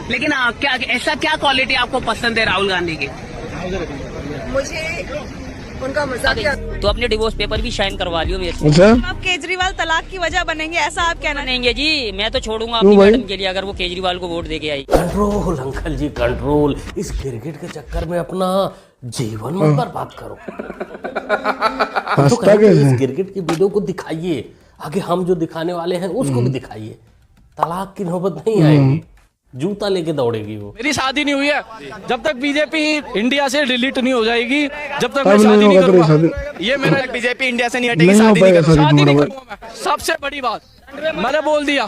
लेकिन क्या ऐसा क्या क्वालिटी आपको पसंद है राहुल गांधी की? मुझे उनका मजाकिया। तो अपने डिवोर्स पेपर भी साइन करवा लियो मेरे से। अच्छा, अब केजरीवाल तलाक की वजह बनेंगे, ऐसा आप कहना बनेंगे जी। मैं तो छोड़ूंगा अपनी मैडम के लिए अगर वो केजरीवाल को वोट देके आई। कंट्रोल अंकल जी कंट्रोल। इस क्रिकेट के चक्कर में अपना जीवन मत बर्बाद करो। तो इस क्रिकेट की वीडियो को दिखाइए, आगे हम जो दिखाने वाले हैं उसको भी दिखाइए। तलाक की नौबत नहीं आएगी, जूता लेके दौड़ेगी वो। मेरी शादी नहीं हुई है, जब तक बीजेपी इंडिया से डिलीट नहीं हो जाएगी जब तक मैं शादी नहीं करूंगा। ये मेरा बीजेपी इंडिया से नहीं हटेगी, शादी नहीं करूंगा। सबसे बड़ी बात मैंने बोल दिया,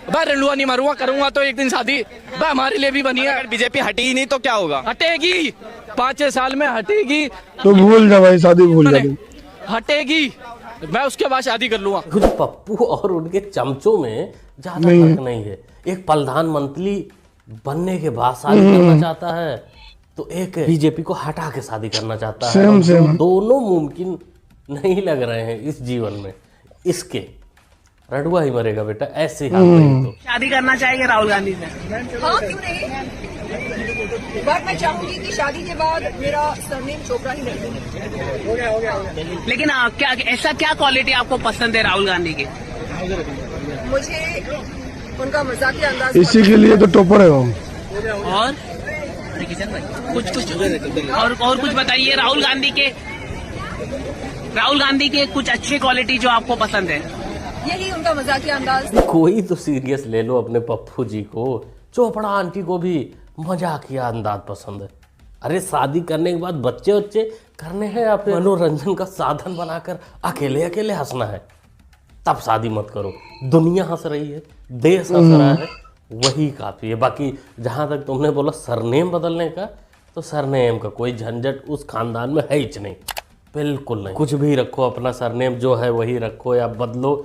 भाई रेलुआ नहीं मारूंगा, करूंगा तो एक दिन शादी। भाई हमारे लिए भी बनी है। अगर बीजेपी हटी ही नहीं तो क्या होगा? हटेगी, 5-6 साल में हटेगी। तो भूल जा भाई, शादी भूल जा। हटेगी, मैं उसके बाद शादी कर लूंगा। कुछ पप्पू और उनके चमचों में ज्यादा फर्क नहीं है। एक प्रधानमंत्री बनने के बाद शादी करना चाहता है, तो एक बीजेपी को हटा के शादी करना चाहता है। सेम। दोनों मुमकिन नहीं लग रहे हैं इस जीवन में। इसके रडुआ ही मरेगा बेटा, ऐसे हाल नहीं। तो शादी करना चाहिए राहुल गांधी से? हाँ, क्यों नहीं। बट मैं चाहूंगी कि शादी के बाद मेरा सरनेम चोपड़ा ही नहीं। लेकिन क्या ऐसा क्या क्वालिटी आपको पसंद है राहुल गांधी की? मुझे उनका मजाकिया अंदाज। इसी के लिए तो टॉपर है वो। और कुछ कुछ बताइए राहुल गांधी के कुछ अच्छी क्वालिटी जो आपको पसंद है। यही उनका मजाकिया अंदाज। कोई तो सीरियस ले लो अपने पप्पू जी को। चोपड़ा आंटी को भी मजाकिया अंदाज पसंद है। अरे शादी करने के बाद बच्चे करने हैं, अपने मनोरंजन का साधन बनाकर अकेले अकेले हंसना है, तब शादी मत करो। दुनिया हंस रही है, देश हंस रहा है, वही काफी है। बाकी जहां तक तुमने बोला सरनेम बदलने का, तो सरनेम का कोई झंझट उस खानदान में है ही नहीं, बिल्कुल नहीं। कुछ भी रखो, अपना सरनेम जो है वही रखो या बदलो,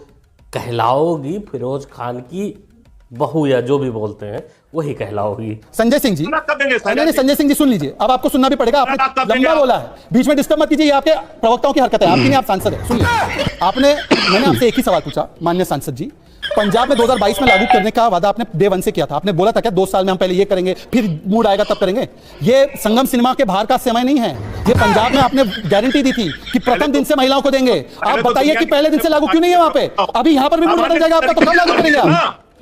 कहलाओगी फिरोज खान की बहू या जो भी बोलते हैं वही कहलाओगी। संजय सिंह जी, नहीं संजय सिंह जी सुन लीजिए, अब आपको सुनना भी पड़ेगा। आपने लंबा बोला है, बीच में डिस्टर्ब मत कीजिए, ये आपके प्रवक्ताओं की हरकत है, आपकी नहीं, आप सांसद है। सुनिए, मैंने आपसे एक ही सवाल पूछा माननीय सांसद जी। पंजाब में 2022 में लागू करने का वादा आपने डे 1 से किया था। आपने बोला था क्या 2 साल में हम पहले ये करेंगे, फिर मूड आएगा तब करेंगे। ये संगम सिनेमा के बाहर का समय नहीं है, ये पंजाब में आपने गारंटी दी थी कि प्रथम दिन से महिलाओं को देंगे। आप बताइए कि पहले दिन से लागू क्यों नहीं है वहां पे? अभी यहाँ पर भी मूड बदल जाएगा आपका, तो कब लागू करेंगे आप?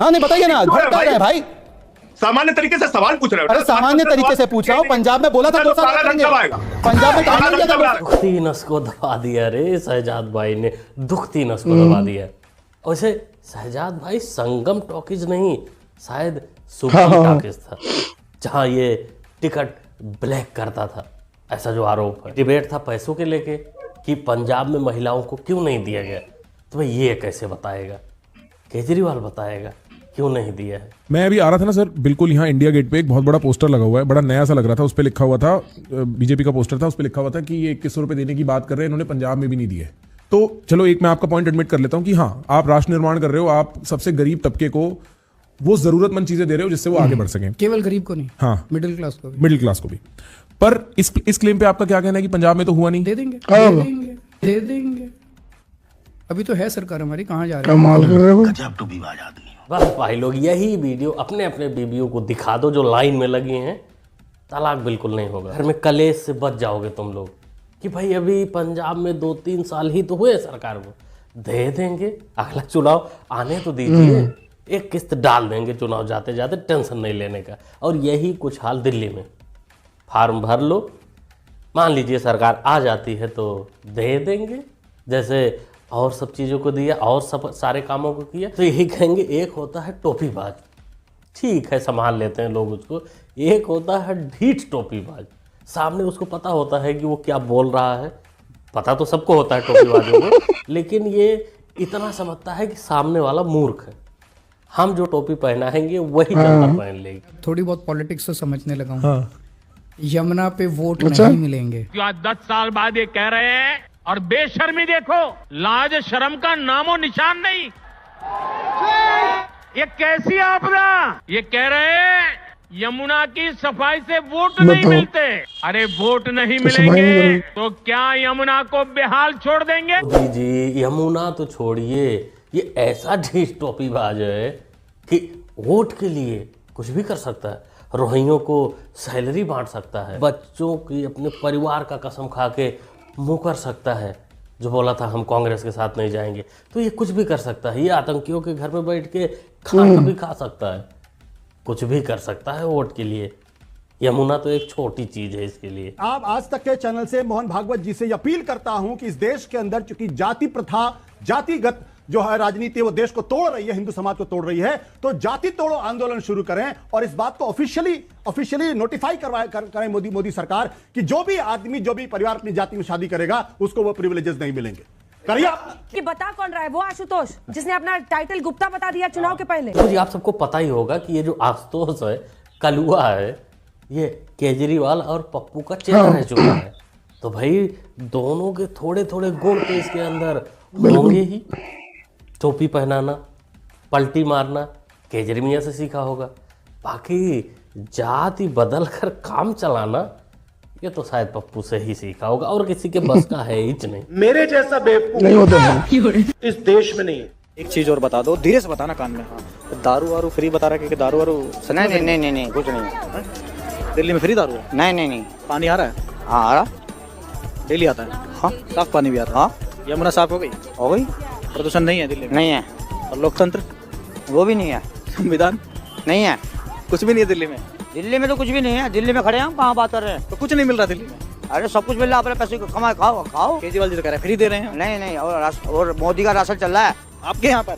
हाँ नहीं बताइए ना, भटका रहे हैं भाई। सामान्य तरीके से सवाल पूछ रहे हो। अरे सामान्य तरीके से पूछ रहा हूँ। पंजाब में बोला था 2 साल करेंगे, पंजाब में काम नहीं किया था। दुखती नस को दबा दिया रे शहजाद भाई ने, दुखती नस को दबा दिया। वैसे शहजाद भाई संगम टॉकीज नहीं, शायद सुपर टॉकीज था, जहां ये टिकट ब्लैक करता था, ऐसा जो आरोप है। डिबेट था पैसों के लेके कि पंजाब में महिलाओं को क्यों नहीं दिया गया। तो भाई ये कैसे बताएगा? केजरीवाल बताएगा क्यों नहीं दिया है। मैं अभी आ रहा था ना सर, बिल्कुल यहाँ इंडिया गेट पे एक बहुत बड़ा पोस्टर लगा हुआ है, बड़ा नया सा लग रहा था। उस पर लिखा हुआ था, बीजेपी का पोस्टर था, उस पर लिखा हुआ था कि ये 2100 रुपये देने की बात कर रहे हैं, इन्होंने पंजाब में भी नहीं दिए। तो चलो एक मैं आपका पॉइंट एडमिट कर लेता हूँ कि हाँ, आप राष्ट्र निर्माण कर रहे हो, आप सबसे गरीब तबके को वो जरूरतमंद चीजें दे रहे हो जिससे वो आगे बढ़ सकें। केवल गरीब को नहीं, हाँ मिडिल क्लास को भी। पर इस क्लेम पे आपका क्या कहना है कि पंजाब में तो हुआ नहीं? दे देंगे। अभी तो है सरकार हमारी, कहाँ जा रहे हैं? बस भाई लोग यही वीडियो अपने अपने बीबियों को दिखा दो जो लाइन में लगी हैं, तलाक बिल्कुल नहीं होगा। घर में कलेश से बच जाओगे तुम लोग कि भाई अभी पंजाब में 2-3 साल ही तो हुए सरकार को, दे देंगे, अगला चुनाव आने तो दीजिए, एक किस्त डाल देंगे चुनाव जाते जाते, टेंशन नहीं लेने का। और यही कुछ हाल दिल्ली में, फार्म भर लो, मान लीजिए सरकार आ जाती है तो दे देंगे, जैसे और सब चीज़ों को दिया और सब सारे कामों को किया। तो यही कहेंगे, एक होता है टोपीबाज, ठीक है संभाल लेते हैं लोग उसको, एक होता है ढीठ टोपीबाज, सामने उसको पता होता है कि वो क्या बोल रहा है, पता तो सबको होता है टोपीबाजों को, लेकिन ये इतना समझता है कि सामने वाला मूर्ख है, हम जो टोपी पहनाएंगे वही जनता पहन लेगी। थोड़ी बहुत पॉलिटिक्स तो समझने लगा हूँ। यमुना पे वोट नहीं मिलेंगे। आज 10 साल बाद ये कह रहे हैं, और बेशर्मी देखो, लाज शर्म का नामो निशान नहीं। ये कैसी आपदा? ये कह रहे हैं यमुना की सफाई से वोट नहीं मिलते। अरे वोट नहीं मिलेंगे तो क्या यमुना को बेहाल छोड़ देंगे? जी यमुना तो छोड़िए, ये ऐसा ढीठ टोपीबाज है कि वोट के लिए कुछ भी कर सकता है, रोहिंग्यों को सैलरी बांट सकता है, बच्चों की अपने परिवार का कसम खा के मुँह कर सकता है, जो बोला था हम कांग्रेस के साथ नहीं जाएंगे, तो ये कुछ भी कर सकता है। ये आतंकियों के घर में बैठ के खाना भी खा सकता है, कुछ भी कर सकता है वोट के लिए। यमुना तो एक छोटी चीज है इसके लिए। आप आज तक के चैनल से मोहन भागवत जी से अपील करता हूं कि इस देश के अंदर चूंकि जाति प्रथा, जातिगत जो है राजनीति वो देश को तोड़ रही है, हिंदू समाज को तोड़ रही है, तो जाति तोड़ो आंदोलन शुरू करें और इस बात को ऑफिशियली नोटिफाई करें मोदी सरकार कि जो भी आदमी, जो भी परिवार अपनी जाति में शादी करेगा उसको वो प्रिविलेजेस नहीं मिलेंगे। करिए कि बता कौन रहा है? वो आशुतोष जिसने अपना टाइटल गुप्ता बता दिया चुनाव के पहले। तो जी आप सबको पता ही होगा कि ये जो आशुतोष है, कलुआ है, ये केजरीवाल और पप्पू का चेहरा रह चुका है। तो भाई दोनों के थोड़े थोड़े गुण तो इसके अंदर होंगे ही। टोपी पहनाना, पलटी मारना केजरी मियाँ से सीखा होगा, बाकी जाति बदल कर काम चलाना ये तो शायद पप्पू से ही सीखा होगा, और किसी के बस का है ही नहीं। मेरे जैसा बेवकूफ नहीं होता इस देश में नहीं है। एक चीज और बता दो, धीरे से बताना कान में। दारू वारू फ्री बता रहा है कि दारू वारू नहीं कुछ नहीं। दिल्ली में फ्री दारू है? नहीं। पानी आ रहा है? हाँ आ रहा। डेली आता है? हाँ। साफ पानी भी आता है? हाँ। यमुना साफ हो गई? हो गई। प्रदूषण नहीं है दिल्ली में? नहीं है। और लोकतंत्र? वो भी नहीं है। संविधान? नहीं है। कुछ भी नहीं है दिल्ली में? दिल्ली में तो कुछ भी नहीं है। दिल्ली में खड़े हैं, कहाँ बात कर रहे हैं? तो कुछ नहीं मिल रहा दिल्ली में? अरे सब कुछ मिल रहा है, अपने पैसे कमाए खाओ। केजरीवाल जी तो कह रहे हैं फ्री दे रहे हैं। नहीं, और मोदी का राशन चल रहा है आपके यहाँ पर?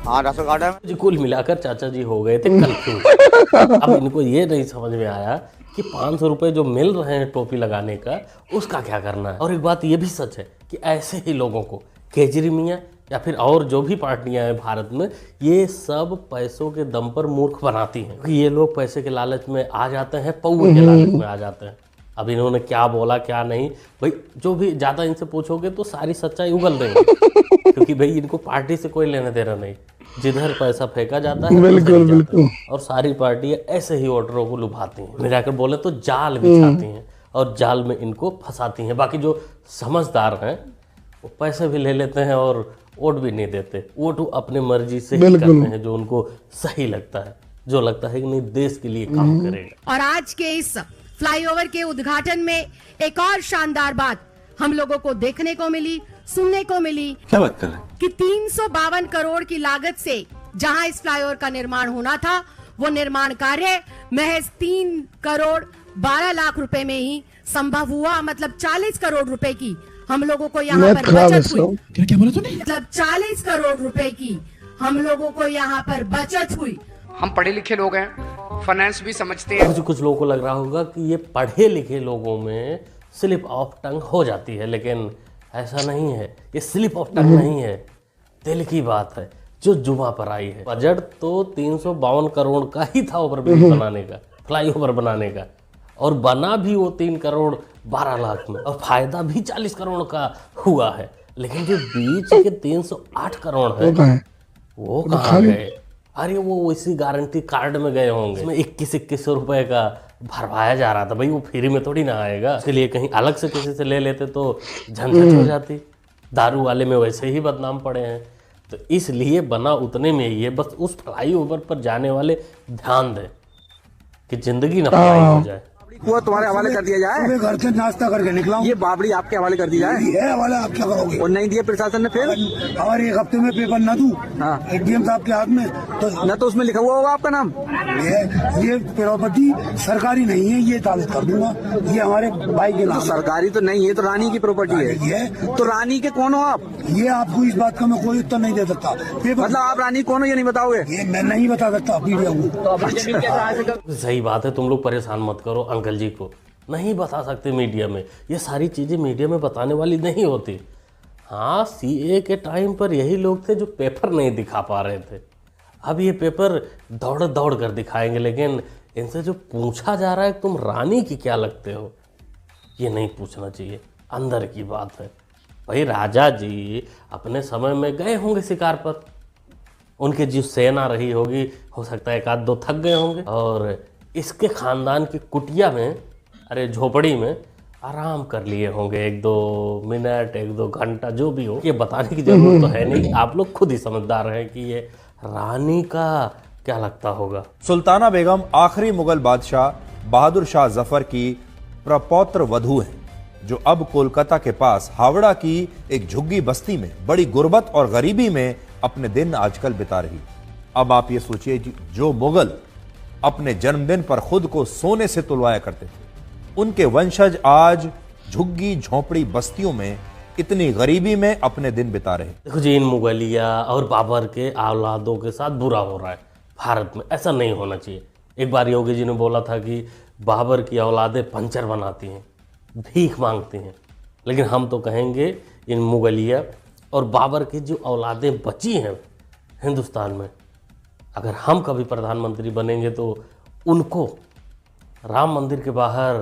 हाँ राशन कार्ड है जी। कुल मिलाकर चाचा जी हो गए थे कंफ्यूज। अब इनको ये नहीं समझ में आया कि 500 रुपए जो मिल रहे हैं टोपी लगाने का, उसका क्या करना है। और एक बात ये भी सच है कि ऐसे ही लोगों को केजरी मियाँ या फिर और जो भी पार्टियां हैं भारत में, ये सब पैसों के दम पर मूर्ख बनाती हैं। ये लोग पैसे के लालच में आ जाते हैं, पौवे के लालच में आ जाते हैं। अब इन्होंने क्या बोला क्या नहीं, भाई जो भी ज़्यादा इनसे पूछोगे तो सारी सच्चाई उगल देंगे, क्योंकि भाई इनको पार्टी से कोई लेना देना नहीं। जिधर पैसा फेंका जाता है बिल्कुल। और सारी पार्टियां ऐसे ही वोटरों को लुभाती हैं, मिलाकर बोले तो जाल बिछाती हैं और जाल में इनको फंसाती हैं। बाकी जो समझदार हैं वो पैसे भी ले लेते हैं और वोट भी नहीं देते, वोट अपने मर्जी से ही करते हैं, जो उनको सही लगता है, जो लगता है कि नहीं देश के लिए काम करेगा। और आज के इस फ्लाईओवर के उद्घाटन में एक और शानदार बात हम लोगों को देखने को मिली, सुनने को मिली। क्या बात कर रहे हैं? कि 352 करोड़ की लागत से जहां इस फ्लाईओवर का निर्माण होना था, वो निर्माण कार्य महज 3 करोड़ 12 लाख रुपए में ही संभव हुआ। मतलब 40 करोड़ रुपए की हम लोगों को यहाँ पर बचत हुई। क्या बोला तूने? मतलब 40 करोड़ रुपए की हम लोगों को यहाँ पर बचत हुई। हम पढ़े लिखे लोग हैं, फाइनेंस भी समझते हैं। कुछ लोगों को लग रहा होगा कि ये पढ़े लिखे लोगों में स्लिप ऑफ टंग हो जाती है, लेकिन ऐसा नहीं है। ये स्लिप ऑफ टंग नहीं है, दिल की बात है जो जुबां पर आई है। बजट तो 352 करोड़ का ही था ओवरब्रिज बनाने का, फ्लाईओवर बनाने का, और बना भी वो 3 करोड़ 12 लाख में, और फायदा भी 40 करोड़ का हुआ है। लेकिन जो बीच के 308 करोड़ है वो कहाँ गए? अरे वो इसी गारंटी कार्ड में गए होंगे, इसमें 21 रुपए का भरवाया जा रहा था। भाई वो फ्री में थोड़ी ना आएगा, उसके लिए कहीं अलग से किसी से ले लेते तो झंझट हो जाती। दारू वाले में वैसे ही बदनाम पड़े हैं, तो इसलिए बना उतने में ही है। बस उस फ्लाईओवर पर जाने वाले ध्यान दें कि जिंदगी न फ्लाई हो जाए। वो तुम्हारे हवाले कर दिया जाए? घर से नाश्ता करके निकला। ये बाबड़ी आपके हवाले कर दी जाए? ये हवाला आप क्या करोगे? और नहीं दिए प्रशासन ने फिर? और 1 हफ्ते में पेपर ना दूं एडीएम साहब के हाथ में तो न तो उसमें लिखा हुआ होगा आपका नाम। ये प्रॉपर्टी सरकारी नहीं है, ये ताबीज कर दूंगा। ये हमारे भाई के नाम। सरकारी तो नहीं है, तो रानी की प्रॉपर्टी है। तो रानी के कौन हो आप? ये आपको इस बात का मैं कोई उत्तर नहीं दे सकता। मतलब आप रानी कौन हो ये नहीं बताओगे? ये मैं नहीं बता सकता वीडियो को। सही बात है, तुम लोग परेशान मत करो अंकल जी को, नहीं बता सकते मीडिया में। ये सारी चीज़ें मीडिया में बताने वाली नहीं होती। हाँ, सीए के टाइम पर यही लोग थे जो पेपर नहीं दिखा पा रहे थे। अब ये पेपर दौड़ दौड़ कर दिखाएंगे, लेकिन इनसे जो पूछा जा रहा है तुम रानी की क्या लगते हो, ये नहीं पूछना चाहिए, अंदर की बात है। भाई राजा जी अपने समय में गए होंगे शिकार पर, उनके जो सेना रही होगी, हो सकता है 1-2 थक गए होंगे, और इसके खानदान की कुटिया में, अरे झोपड़ी में आराम कर लिए होंगे 1-2 मिनट, 1-2 घंटा, जो भी हो। ये बताने की जरूरत तो है नहीं, आप लोग खुद ही समझदार हैं कि ये रानी का क्या लगता होगा। सुल्ताना बेगम आखिरी मुगल बादशाह बहादुर शाह जफर की प्रपौत्र वधू हैं, जो अब कोलकाता के पास हावड़ा की एक झुग्गी बस्ती में बड़ी गुर्बत और गरीबी में अपने दिन आजकल बिता रही। अब आप ये सोचिए, जो मुगल अपने जन्मदिन पर खुद को सोने से तुलवाया करते थे, उनके वंशज आज झुग्गी झोंपड़ी बस्तियों में इतनी गरीबी में अपने दिन बिता रहे। देखो जी, इन मुगलिया और बाबर के औलादों के साथ बुरा हो रहा है भारत में। ऐसा नहीं होना चाहिए। एक बार योगी जी ने बोला था कि बाबर की औलादें पंचर बनाती हैं, भीख मांगती हैं, लेकिन हम तो कहेंगे इन मुगलिया और बाबर की जो औलादें बची हैं हिंदुस्तान में, अगर हम कभी प्रधानमंत्री बनेंगे तो उनको राम मंदिर के बाहर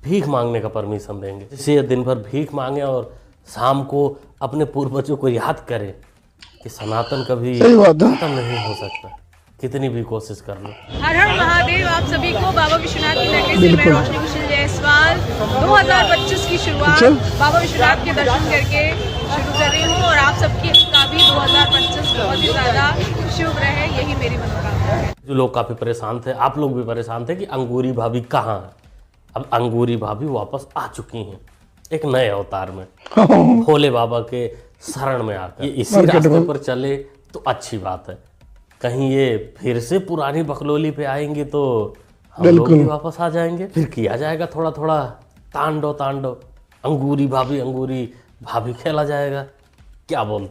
भीख मांगने का परमिशन देंगे, जिससे दिन भर भीख मांगे और शाम को अपने पूर्वजों को याद करें कि सनातन कभी खत्म नहीं हो सकता, कितनी भी कोशिश कर लो। हर हर महादेव। आप सभी को बाबा विश्वनाथ की नगरी से मैं रोशनी कुशल जायसवाल 2025 की शुरुआत बाबा विश्वनाथ के दर्शन करके शुरू कर रही हूँ और आप सबकी का भी 2025 बहुत ही ज्यादा शुभ रहे, यही मेरी मनोकामना है। जो लोग काफी परेशान थे, आप लोग भी परेशान थे कि अंगूरी भाभी कहाँ है। अब अंगूरी भाभी वापस आ चुकी हैं एक नए अवतार में, भोले बाबा के शरण में आकर। ये इसी रास्ते पर चले तो अच्छी बात है। कहीं ये फिर से पुरानी बकलोली पे आएंगे तो हम लोग भी वापस आ जाएंगे, फिर किया जाएगा थोड़ा थोड़ा तांडव अंगूरी भाभी खेला जाएगा। क्या बोलते हैं?